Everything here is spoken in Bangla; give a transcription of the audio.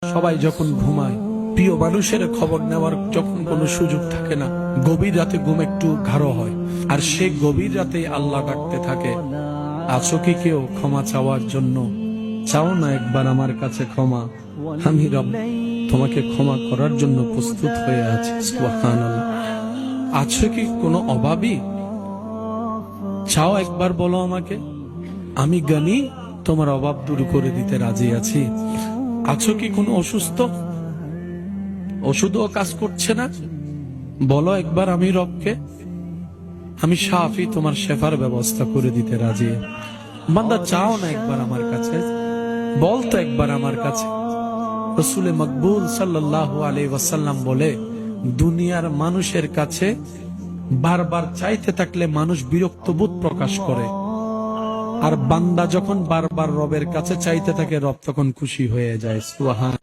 সবাই যখন ঘুমায়, প্রিয় মানুষের খবর নেওয়ার যখন কোনো সুযোগ থাকে না, গভীর রাতে ঘুম একটু গাঢ় হয়, আর সে গভীর রাতে আল্লাহ ডাকতে থাকে, আছো কি কেউ ক্ষমা চাওয়ার জন্য? চাও না একবার আমার কাছে ক্ষমা, আমি রব তোমাকে ক্ষমা করার জন্য প্রস্তুত হয়ে আছি। সুবহানাল্লাহ। আছো কি কোনো অভাবী? চাও একবার বলো আমাকে, আমি জ্ঞানী, তোমার অভাব দূর করে দিতে রাজি আছি। আছো কি কোনো অসুস্থ, ওষুধও কাজ করছে না? বলো একবার আমি রবকে, আমি শাফি, তোমার শেফার ব্যবস্থা করে দিতে রাজি। বান্দা চাও না একবার আমার কাছে, বলতো একবার আমার কাছে। রাসূলে মকবুল সাল্লাল্লাহু আলাইহি ওয়াসাল্লাম বলে, দুনিয়ার মানুষের কাছে বারবার চাইতে থাকলে মানুষ বিরক্ত বোধ প্রকাশ করে, আর বান্দা যখন বারবার রবের কাছে চাইতে থাকে, রব তখন খুশি হয়ে যায়। সুবহান।